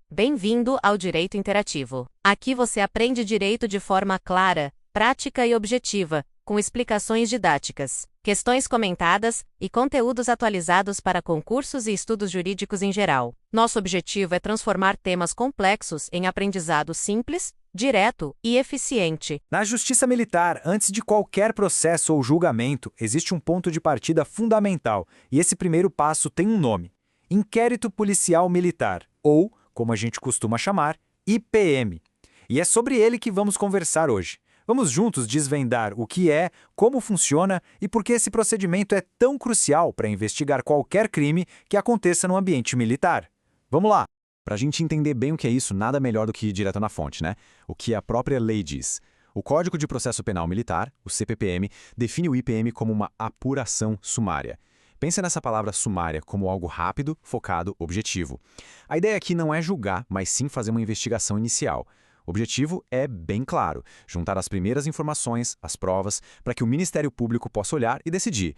Bem-vindo ao Direito Interativo. Aqui você aprende direito de forma clara, prática e objetiva, com explicações didáticas, questões comentadas e conteúdos atualizados para concursos e estudos jurídicos em geral. Nosso objetivo é transformar temas complexos em aprendizado simples, direto e eficiente. Na Justiça Militar, antes de qualquer processo ou julgamento, existe um ponto de partida fundamental, e esse primeiro passo tem um nome: Inquérito Policial Militar, ou, como a gente costuma chamar, IPM. E é sobre ele que vamos conversar hoje. Vamos juntos desvendar o que é, como funciona e por que esse procedimento é tão crucial para investigar qualquer crime que aconteça no ambiente militar. Vamos lá! Para a gente entender bem o que é isso, nada melhor do que ir direto na fonte, né? O que a própria lei diz. O Código de Processo Penal Militar, o CPPM, define o IPM como uma apuração sumária. Pensa nessa palavra sumária como algo rápido, focado, objetivo. A ideia aqui não é julgar, mas sim fazer uma investigação inicial. O objetivo é bem claro: juntar as primeiras informações, as provas, para que o Ministério Público possa olhar e decidir: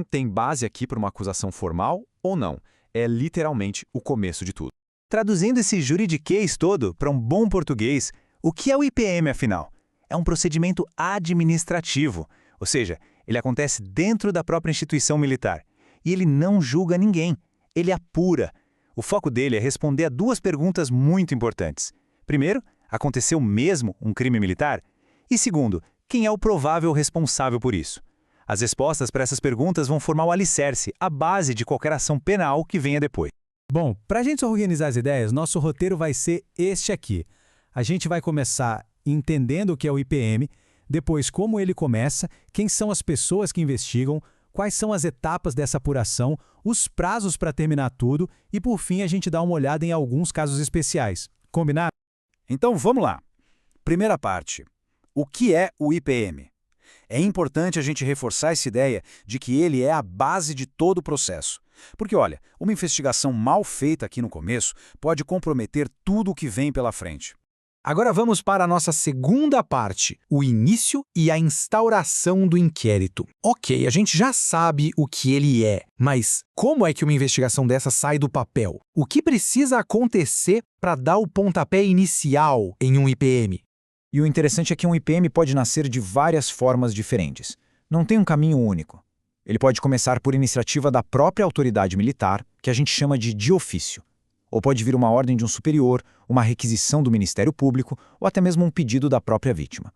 tem base aqui para uma acusação formal ou não? É literalmente o começo de tudo. Traduzindo esse juridiquês todo para um bom português, o que é o IPM, afinal? É um procedimento administrativo, ou seja, ele acontece dentro da própria instituição militar. E ele não julga ninguém, ele apura. O foco dele é responder a duas perguntas muito importantes. Primeiro, aconteceu mesmo um crime militar? E segundo, quem é o provável responsável por isso? As respostas para essas perguntas vão formar o alicerce, a base de qualquer ação penal que venha depois. Bom, para a gente organizar as ideias, nosso roteiro vai ser este aqui. A gente vai começar entendendo o que é o IPM, depois como ele começa, quem são as pessoas que investigam, quais são as etapas dessa apuração, os prazos para terminar tudo e, por fim, a gente dá uma olhada em alguns casos especiais. Combinado? Então vamos lá. Primeira parte. O que é o IPM? É importante a gente reforçar essa ideia de que ele é a base de todo o processo. Porque, olha, uma investigação mal feita aqui no começo pode comprometer tudo o que vem pela frente. Agora vamos para a nossa segunda parte, o início e a instauração do inquérito. Ok, a gente já sabe o que ele é, mas como é que uma investigação dessa sai do papel? O que precisa acontecer para dar o pontapé inicial em um IPM? E o interessante é que um IPM pode nascer de várias formas diferentes. Não tem um caminho único. Ele pode começar por iniciativa da própria autoridade militar, que a gente chama de ofício. Ou pode vir uma ordem de um superior, uma requisição do Ministério Público, ou até mesmo um pedido da própria vítima.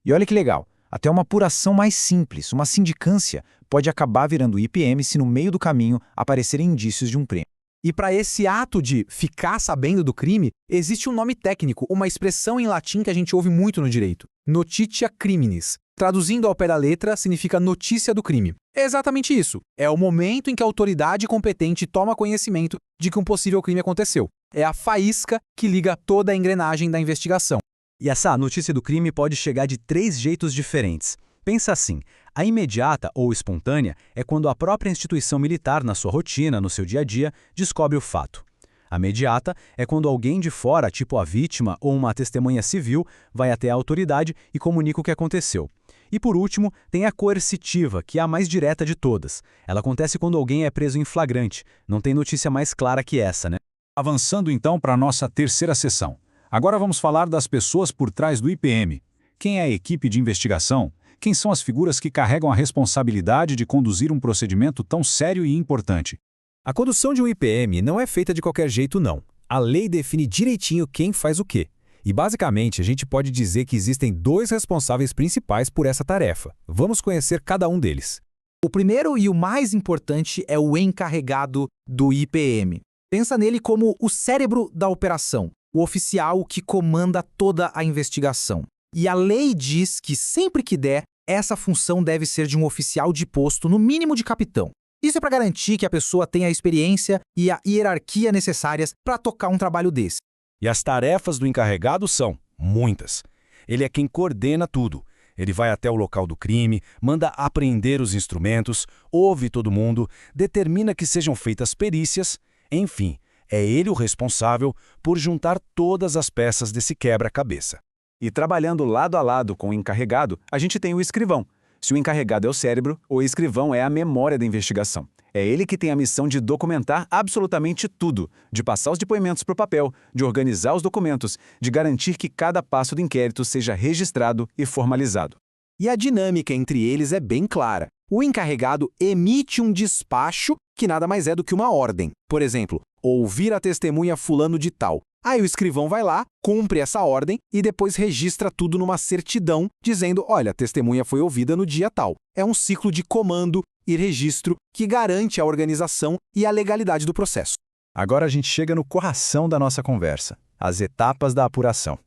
E olha que legal, até uma apuração mais simples, uma sindicância, pode acabar virando IPM se no meio do caminho aparecerem indícios de um crime. E para esse ato de ficar sabendo do crime, existe um nome técnico, uma expressão em latim que a gente ouve muito no direito: notitia criminis. Traduzindo ao pé da letra, significa notícia do crime. É exatamente isso. É o momento em que a autoridade competente toma conhecimento de que um possível crime aconteceu. É a faísca que liga toda a engrenagem da investigação. E essa notícia do crime pode chegar de 3 jeitos diferentes. Pensa assim: a imediata ou espontânea é quando a própria instituição militar, na sua rotina, no seu dia a dia, descobre o fato. A imediata é quando alguém de fora, tipo a vítima ou uma testemunha civil, vai até a autoridade e comunica o que aconteceu. E por último, tem a coercitiva, que é a mais direta de todas. Ela acontece quando alguém é preso em flagrante. Não tem notícia mais clara que essa, né? Avançando então para a nossa terceira sessão. Agora vamos falar das pessoas por trás do IPM. Quem é a equipe de investigação? Quem são as figuras que carregam a responsabilidade de conduzir um procedimento tão sério e importante? A condução de um IPM não é feita de qualquer jeito, não. A lei define direitinho quem faz o quê. E, basicamente, a gente pode dizer que existem 2 responsáveis principais por essa tarefa. Vamos conhecer cada um deles. O primeiro e o mais importante é o encarregado do IPM. Pensa nele como o cérebro da operação, o oficial que comanda toda a investigação. E a lei diz que, sempre que der, essa função deve ser de um oficial de posto, no mínimo de capitão. Isso é para garantir que a pessoa tenha a experiência e a hierarquia necessárias para tocar um trabalho desse. E as tarefas do encarregado são muitas. Ele é quem coordena tudo. Ele vai até o local do crime, manda apreender os instrumentos, ouve todo mundo, determina que sejam feitas perícias, enfim, é ele o responsável por juntar todas as peças desse quebra-cabeça. E trabalhando lado a lado com o encarregado, a gente tem o escrivão. Se o encarregado é o cérebro, o escrivão é a memória da investigação. É ele que tem a missão de documentar absolutamente tudo, de passar os depoimentos para o papel, de organizar os documentos, de garantir que cada passo do inquérito seja registrado e formalizado. E a dinâmica entre eles é bem clara. O encarregado emite um despacho que nada mais é do que uma ordem. Por exemplo, ouvir a testemunha fulano de tal. Aí o escrivão vai lá, cumpre essa ordem e depois registra tudo numa certidão, dizendo, olha, a testemunha foi ouvida no dia tal. É um ciclo de comando e registro que garante a organização e a legalidade do processo. Agora a gente chega no coração da nossa conversa, as etapas da apuração.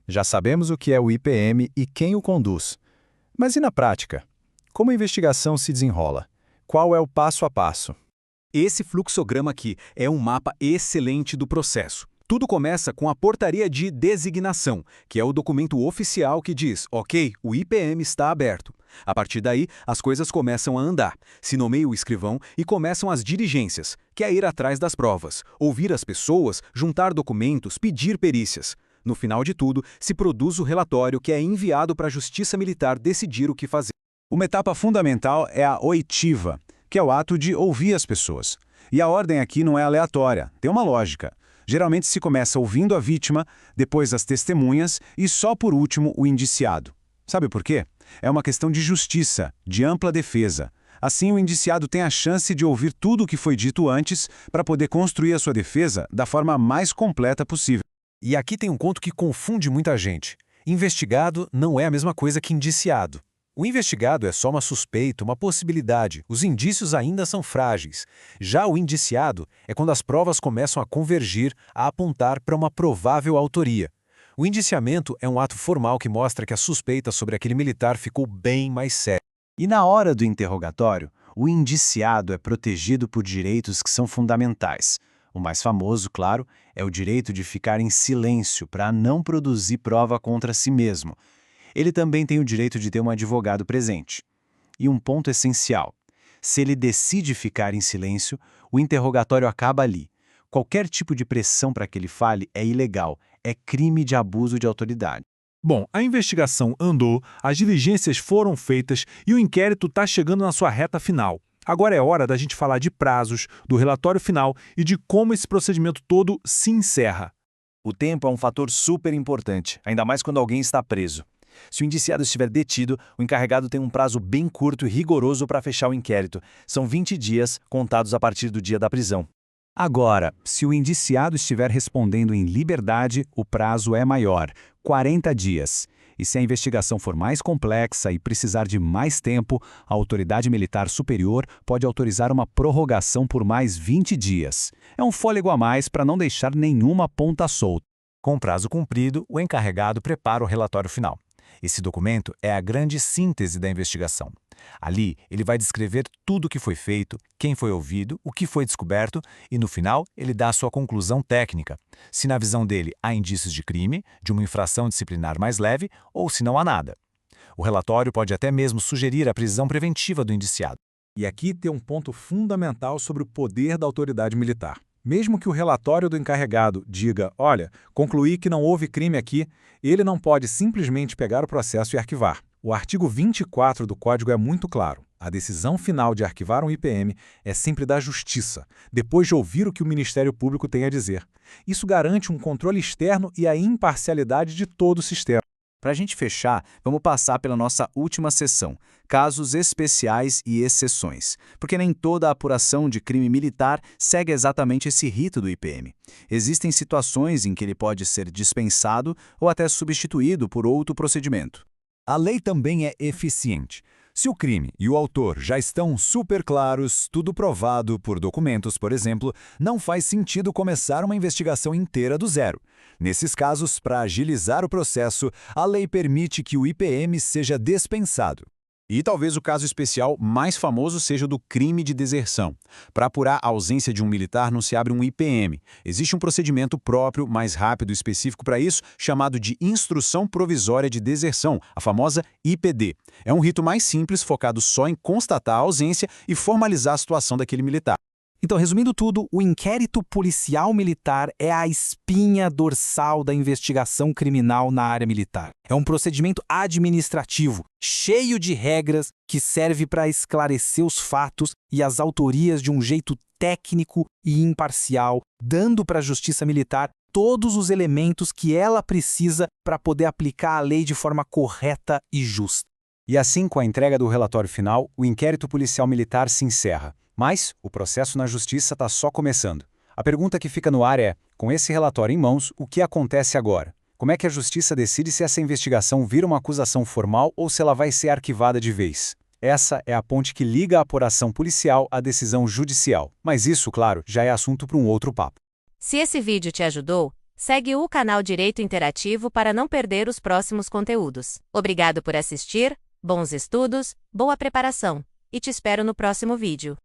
Já sabemos o que é o IPM e quem o conduz. Mas e na prática? Como a investigação se desenrola? Qual é o passo a passo? Esse fluxograma aqui é um mapa excelente do processo. Tudo começa com a portaria de designação, que é o documento oficial que diz, ok, o IPM está aberto. A partir daí, as coisas começam a andar. Se nomeia o escrivão e começam as diligências, que é ir atrás das provas, ouvir as pessoas, juntar documentos, pedir perícias. No final de tudo, se produz o relatório que é enviado para a Justiça Militar decidir o que fazer. Uma etapa fundamental é a oitiva, que é o ato de ouvir as pessoas. E a ordem aqui não é aleatória, tem uma lógica. Geralmente se começa ouvindo a vítima, depois as testemunhas e só por último o indiciado. Sabe por quê? É uma questão de justiça, de ampla defesa. Assim, o indiciado tem a chance de ouvir tudo o que foi dito antes para poder construir a sua defesa da forma mais completa possível. E aqui tem um ponto que confunde muita gente. Investigado não é a mesma coisa que indiciado. O investigado é só uma suspeita, uma possibilidade. Os indícios ainda são frágeis. Já o indiciado é quando as provas começam a convergir, a apontar para uma provável autoria. O indiciamento é um ato formal que mostra que a suspeita sobre aquele militar ficou bem mais séria. E na hora do interrogatório, o indiciado é protegido por direitos que são fundamentais. O mais famoso, claro, é o direito de ficar em silêncio para não produzir prova contra si mesmo. Ele também tem o direito de ter um advogado presente. E um ponto essencial: se ele decide ficar em silêncio, o interrogatório acaba ali. Qualquer tipo de pressão para que ele fale é ilegal, é crime de abuso de autoridade. Bom, a investigação andou, as diligências foram feitas e o inquérito está chegando na sua reta final. Agora é hora da gente falar de prazos, do relatório final e de como esse procedimento todo se encerra. O tempo é um fator super importante, ainda mais quando alguém está preso. Se o indiciado estiver detido, o encarregado tem um prazo bem curto e rigoroso para fechar o inquérito. São 20 dias, contados a partir do dia da prisão. Agora, se o indiciado estiver respondendo em liberdade, o prazo é maior, 40 dias. E se a investigação for mais complexa e precisar de mais tempo, a autoridade militar superior pode autorizar uma prorrogação por mais 20 dias. É um fôlego a mais para não deixar nenhuma ponta solta. Com o prazo cumprido, o encarregado prepara o relatório final. Esse documento é a grande síntese da investigação. Ali, ele vai descrever tudo o que foi feito, quem foi ouvido, o que foi descoberto e, no final, ele dá a sua conclusão técnica. Se na visão dele há indícios de crime, de uma infração disciplinar mais leve ou se não há nada. O relatório pode até mesmo sugerir a prisão preventiva do indiciado. E aqui tem um ponto fundamental sobre o poder da autoridade militar. Mesmo que o relatório do encarregado diga, olha, concluí que não houve crime aqui, ele não pode simplesmente pegar o processo e arquivar. O artigo 24 do Código é muito claro. A decisão final de arquivar um IPM é sempre da Justiça, depois de ouvir o que o Ministério Público tem a dizer. Isso garante um controle externo e a imparcialidade de todo o sistema. Para a gente fechar, vamos passar pela nossa última sessão, casos especiais e exceções, porque nem toda apuração de crime militar segue exatamente esse rito do IPM. Existem situações em que ele pode ser dispensado ou até substituído por outro procedimento. A lei também é eficiente. Se o crime e o autor já estão super claros, tudo provado por documentos, por exemplo, não faz sentido começar uma investigação inteira do zero. Nesses casos, para agilizar o processo, a lei permite que o IPM seja dispensado. E talvez o caso especial mais famoso seja o do crime de deserção. Para apurar a ausência de um militar, não se abre um IPM. Existe um procedimento próprio, mais rápido e específico para isso, chamado de Instrução Provisória de Deserção, a famosa IPD. É um rito mais simples, focado só em constatar a ausência e formalizar a situação daquele militar. Então, resumindo tudo, o inquérito policial militar é a espinha dorsal da investigação criminal na área militar. É um procedimento administrativo, cheio de regras, que serve para esclarecer os fatos e as autorias de um jeito técnico e imparcial, dando para a Justiça Militar todos os elementos que ela precisa para poder aplicar a lei de forma correta e justa. E assim, com a entrega do relatório final, o inquérito policial militar se encerra. Mas o processo na Justiça está só começando. A pergunta que fica no ar é, com esse relatório em mãos, o que acontece agora? Como é que a Justiça decide se essa investigação vira uma acusação formal ou se ela vai ser arquivada de vez? Essa é a ponte que liga a apuração policial à decisão judicial. Mas isso, claro, já é assunto para um outro papo. Se esse vídeo te ajudou, segue o canal Direito Interativo para não perder os próximos conteúdos. Obrigado por assistir, bons estudos, boa preparação, e te espero no próximo vídeo.